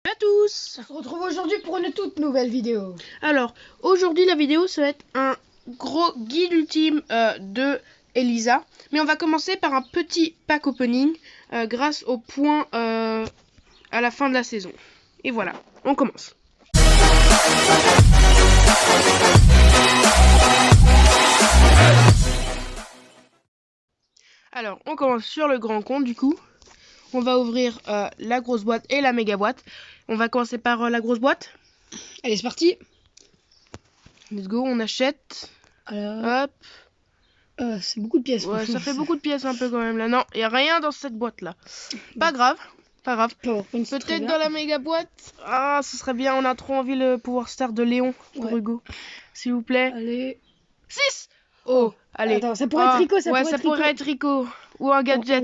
Salut à tous. On se retrouve aujourd'hui pour une toute nouvelle vidéo. Alors, aujourd'hui la vidéo, ça va être un gros guide ultime de Elisa. Mais on va commencer par un petit pack opening grâce au point à la fin de la saison. Et voilà, on commence. Alors, on commence sur le grand compte du coup. On va ouvrir la grosse boîte et la méga boîte. On va commencer par la grosse boîte. Allez, c'est parti. Let's go, on achète. Alors, hop. c'est beaucoup de pièces. Ouais, ça fait beaucoup de pièces un peu quand même là. Non, il n'y a rien dans cette boîte là. Pas grave, pas grave. Peut-être dans la méga boîte. Ah, ce serait bien, on a trop envie le pouvoir star de Léon pour Hugo. S'il vous plaît. Allez. 6. Oh, allez. Attends, ça pourrait être Rico, ça pourrait être Rico. Ou un gadget.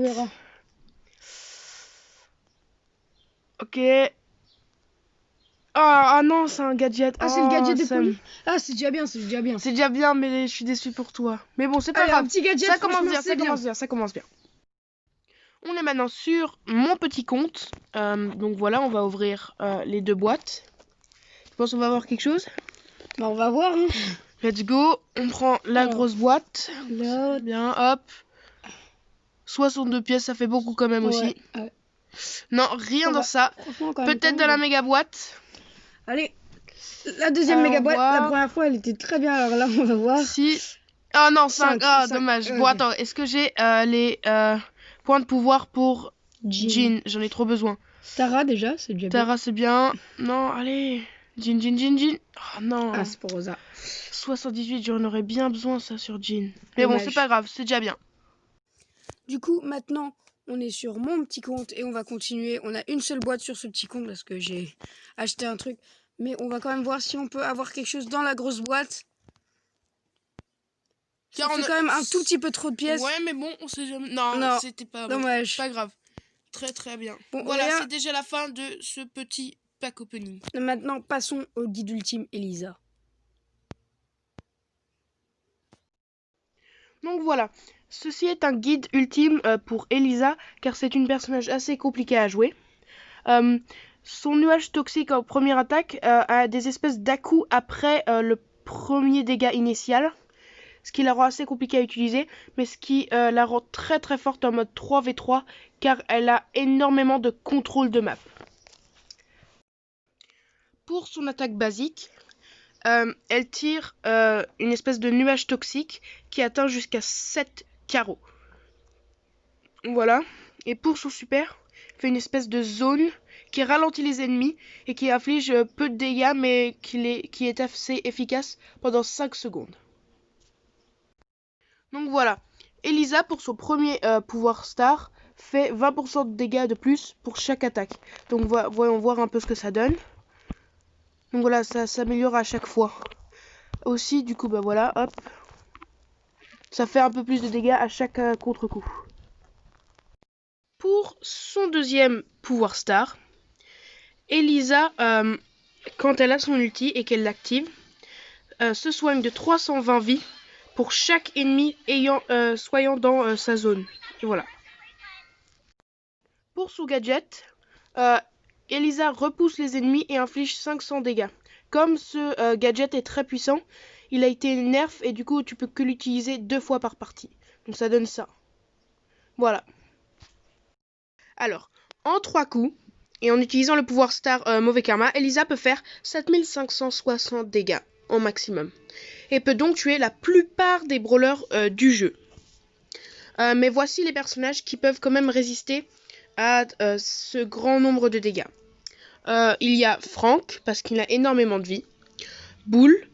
Ok. Ah non, c'est un gadget. Ah, c'est le gadget de Polly. Ah, c'est déjà bien, c'est déjà bien. C'est déjà bien, mais je suis déçu pour toi. Mais bon, c'est pas grave. Un petit gadget, ça commence bien, ça commence bien. On est maintenant sur mon petit compte. Donc voilà, on va ouvrir les deux boîtes. Tu penses qu'on va avoir quelque chose? Bah, on va voir. Hein. Let's go. On prend la grosse boîte. Là. Bien, hop. 62 pièces, ça fait beaucoup quand même aussi. Ouais. Non, rien dans ça. Peut-être dans la méga boîte. Allez. La deuxième méga boîte, la première fois, elle était très bien. Alors là, on va voir. Si. Ah non, 5. Ah, dommage. Bon, attends, est-ce que j'ai les points de pouvoir pour Jean? J'en ai trop besoin. Tara, déjà, c'est déjà bien. Tara, c'est bien. Non, allez. Jean. Oh non. Ah, c'est pour Rosa. 78, j'en aurais bien besoin, ça, sur Jean. Mais bon, c'est pas grave, c'est déjà bien. Du coup, maintenant, on est sur mon petit compte et on va continuer. On a une seule boîte sur ce petit compte parce que j'ai acheté un truc. Mais on va quand même voir si on peut avoir quelque chose dans la grosse boîte. Ça fait quand même un tout petit peu trop de pièces. Ouais, mais bon, on sait jamais. Non, c'était pas dommage. Pas grave. Très bien. Bon, voilà, c'est déjà la fin de ce petit pack opening. Maintenant, passons au guide ultime Elisa. Donc voilà, ceci est un guide ultime pour Elisa, car c'est une personnage assez compliquée à jouer. Son nuage toxique en première attaque a des espèces d'à-coups après le premier dégât initial, ce qui la rend assez compliquée à utiliser, mais ce qui la rend très forte en mode 3v3, car elle a énormément de contrôle de map. Pour son attaque basique, elle tire une espèce de nuage toxique qui atteint jusqu'à 7 carreaux. Voilà. Et pour son super, elle fait une espèce de zone qui ralentit les ennemis et qui inflige peu de dégâts, mais qui est assez efficace pendant 5 secondes. Donc voilà. Elisa, pour son premier pouvoir star, fait 20% de dégâts de plus pour chaque attaque. Donc voyons voir un peu ce que ça donne. Donc voilà, ça s'améliore à chaque fois. Aussi, du coup, bah voilà, hop. Ça fait un peu plus de dégâts à chaque contre-coup. Pour son deuxième pouvoir star, Elisa, quand elle a son ulti et qu'elle l'active, se soigne de 320 vies pour chaque ennemi soyant dans sa zone. Et voilà. Pour son gadget, Elisa repousse les ennemis et inflige 500 dégâts. Comme ce gadget est très puissant, il a été nerf et du coup tu peux que l'utiliser 2 fois par partie. Donc ça donne ça. Voilà. Alors, en 3 coups, et en utilisant le pouvoir star Mauvais Karma, Elisa peut faire 7560 dégâts en maximum. Et peut donc tuer la plupart des brawlers du jeu. Mais voici les personnages qui peuvent quand même résister à ce grand nombre de dégâts. Il y a Frank, parce qu'il a énormément de vie. Bull,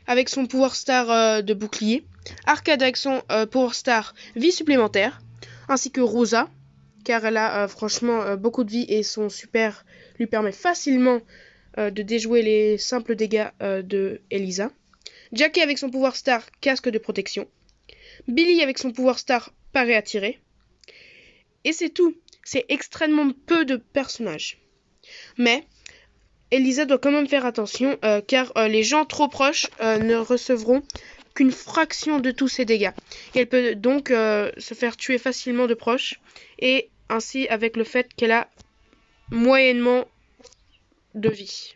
avec son pouvoir star de bouclier. Arcade avec son pouvoir star vie supplémentaire. Ainsi que Rosa, car elle a franchement beaucoup de vie et son super lui permet facilement de déjouer les simples dégâts de Elisa. Jackie avec son pouvoir star casque de protection. Billy avec son pouvoir star paré à tirer. Et c'est tout. C'est extrêmement peu de personnages. Mais Elisa doit quand même faire attention car les gens trop proches ne recevront qu'une fraction de tous ces dégâts. Et elle peut donc se faire tuer facilement de proches et ainsi avec le fait qu'elle a moyennement de vie.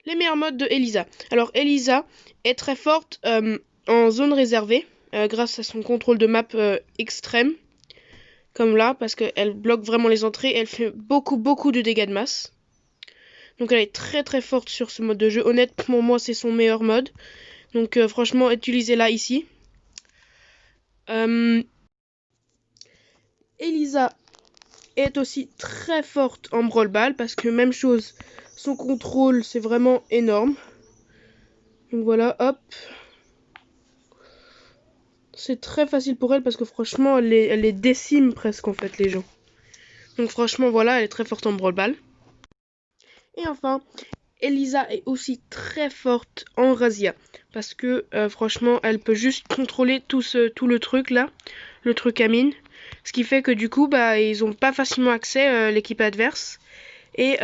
Les meilleurs modes de Elisa. Alors Elisa est très forte en zone réservée grâce à son contrôle de map extrême. Comme là, parce qu'elle bloque vraiment les entrées et elle fait beaucoup de dégâts de masse. Donc elle est très très forte sur ce mode de jeu. Honnêtement, moi c'est son meilleur mode. Donc franchement, utilisez-la ici. Elisa est aussi très forte en Brawl Ball parce que même chose, son contrôle c'est vraiment énorme. Donc voilà, hop. C'est très facile pour elle parce que franchement elle les décime presque en fait les gens. Donc franchement voilà, elle est très forte en Brawl Ball. Et enfin, Elisa est aussi très forte en Razia. Parce que franchement, elle peut juste contrôler tout le truc là. Le truc à mine. Ce qui fait que du coup, bah, ils ont pas facilement accès, l'équipe adverse. Et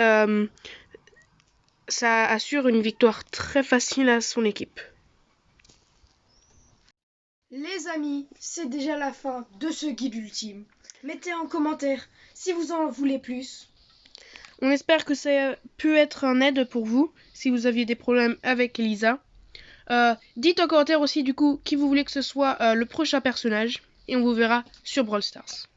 ça assure une victoire très facile à son équipe. Les amis, c'est déjà la fin de ce guide ultime. Mettez en commentaire si vous en voulez plus. On espère que ça a pu être un aide pour vous, si vous aviez des problèmes avec Elisa. Dites en commentaire aussi du coup qui vous voulez que ce soit le prochain personnage. Et on vous verra sur Brawl Stars.